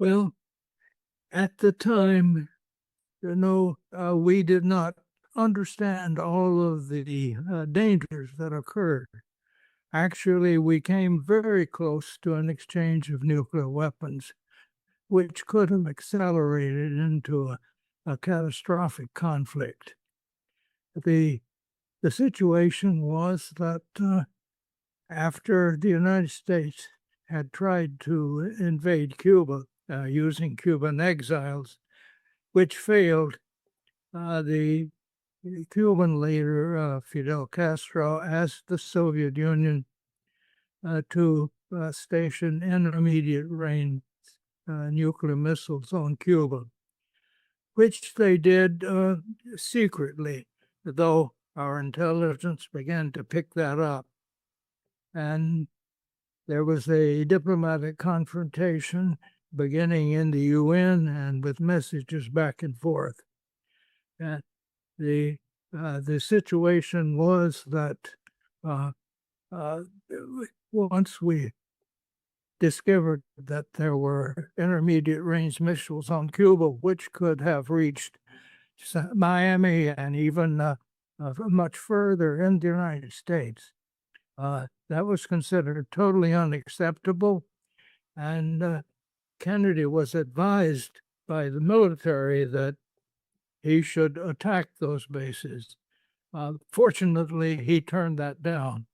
Well, at the time, we did not understand all of the dangers that occurred. Actually, we came very close to an exchange of nuclear weapons, which could have accelerated into a catastrophic conflict. The situation was that after the United States had tried to invade Cuba using Cuban exiles, which failed, the Cuban leader, Fidel Castro, asked the Soviet Union to station intermediate range nuclear missiles on Cuba, which they did secretly, though our intelligence began to pick that up. And there was a diplomatic confrontation beginning in the UN and with messages back and forth. And the situation was that once we discovered that there were intermediate range missiles on Cuba, which could have reached Miami and even much further in the United States, that was considered totally unacceptable. And Kennedy was advised by the military that he should attack those bases. Fortunately, he turned that down.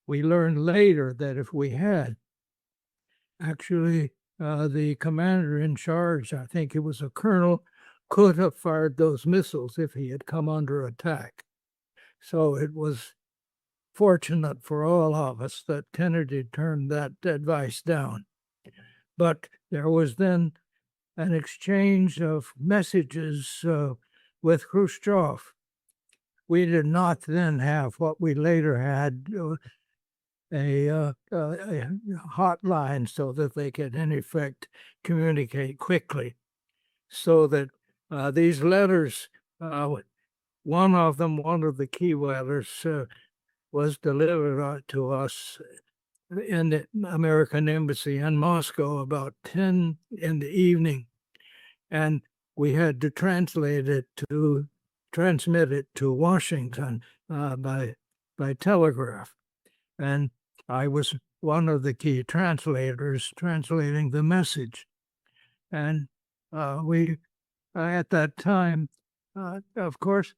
We learned later that if we had, actually, the commander in charge, I think it was a colonel, could have fired those missiles if he had come under attack. So it was fortunate for all of us that Kennedy turned that advice down. But there was then an exchange of messages with Khrushchev. We did not then have what we later had, a hotline so that they could, in effect, communicate quickly. So that these letters, one of the key letters, was delivered to us in the American embassy in Moscow about 10 in the evening. And we had to transmit it to Washington by telegraph. And I was one of the key translators translating the message. And we, at that time, of course,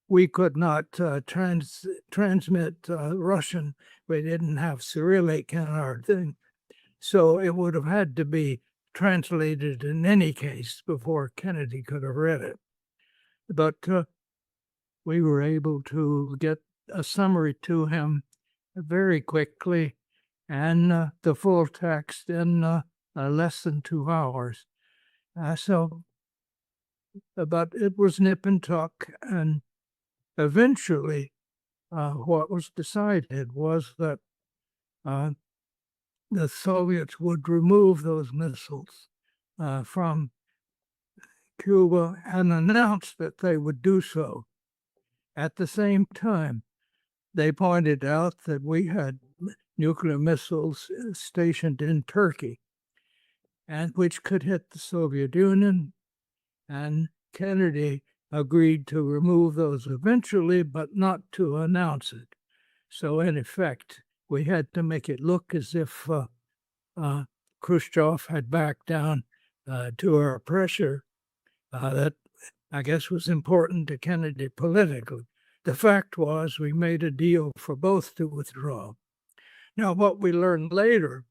we could not transmit Russian. We didn't have Cyrillic in our thing. So it would have had to be translated in any case before Kennedy could have read it. But we were able to get a summary to him very quickly and the full text in less than 2 hours. But it was nip and tuck, and eventually what was decided was that the Soviets would remove those missiles from Cuba and announce that they would do so. At the same time, they pointed out that we had nuclear missiles stationed in Turkey, and which could hit the Soviet Union, and Kennedy agreed to remove those eventually, but not to announce it. So in effect, we had to make it look as if Khrushchev had backed down to our pressure. That, I guess, was important to Kennedy politically. The fact was we made a deal for both to withdraw. Now, what we learned later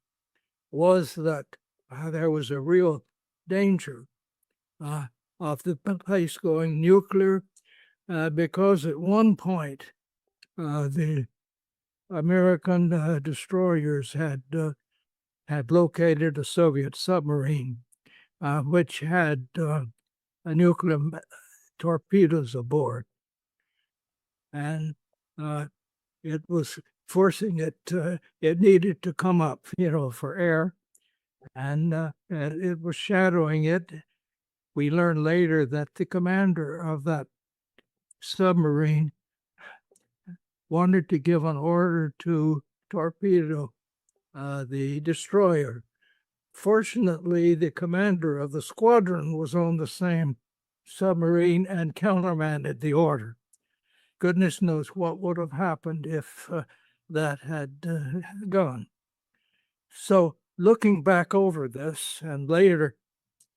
was that there was a real danger of the place going nuclear because at one point the American destroyers had located a Soviet submarine which had nuclear torpedoes aboard. And it was forcing it, it needed to come up, for air. And it was shadowing it. We learned later that the commander of that submarine wanted to give an order to torpedo the destroyer. Fortunately, the commander of the squadron was on the same submarine and countermanded the order. Goodness knows what would have happened if that had gone. So, looking back over this, and later,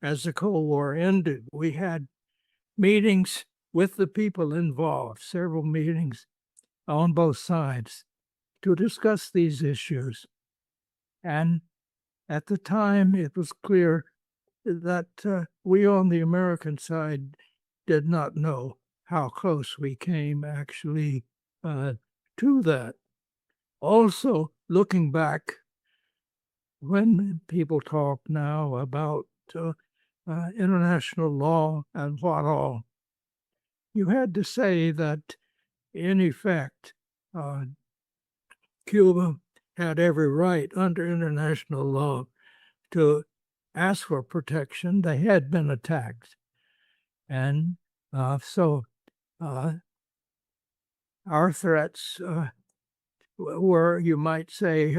as the Cold War ended, we had meetings with the people involved, several meetings on both sides to discuss these issues. And at the time, it was clear that we on the American side did not know how close we came actually to that. Also, looking back, when people talk now about international law and what all, you had to say that, in effect, Cuba had every right under international law to ask for protection. They had been attacked. And so our threats were, you might say,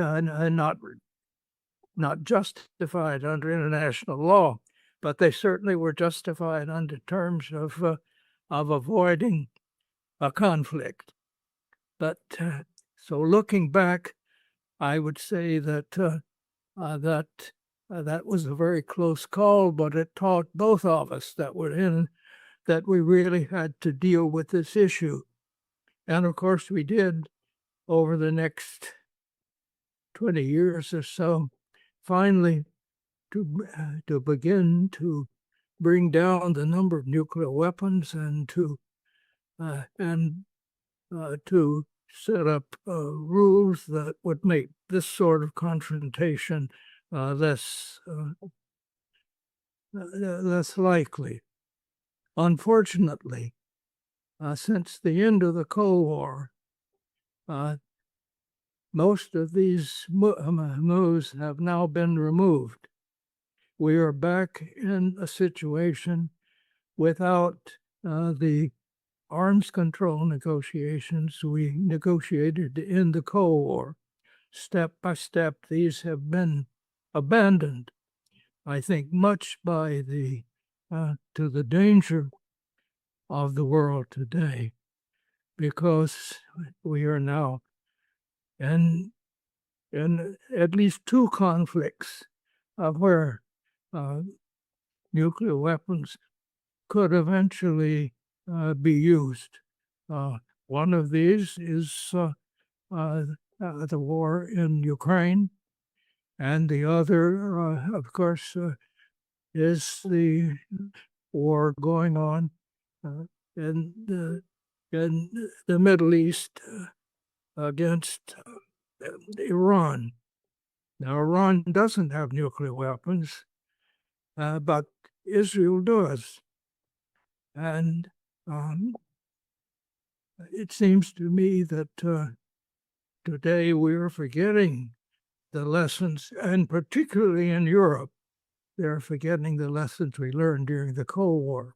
not justified under international law, but they certainly were justified under terms of avoiding a conflict. But so looking back, I would say that that was a very close call, but it taught both of us that we're in that we really had to deal with this issue. And of course, we did over the next 20 years or so, finally, to begin to bring down the number of nuclear weapons and to set up rules that would make this sort of confrontation less likely. Unfortunately, since the end of the Cold War, most of these moves have now been removed. We are back in a situation without the arms control negotiations we negotiated in the Cold War. Step by step, these have been abandoned, I think, much by to the danger of the world today, because we are now in at least two conflicts where nuclear weapons could eventually be used. One of these is the war in Ukraine, and the other, of course, is the war going on in the Middle East against Iran. Now, Iran doesn't have nuclear weapons, but Israel does. And it seems to me that today we are forgetting the lessons, and particularly in Europe, they're forgetting the lessons we learned during the Cold War.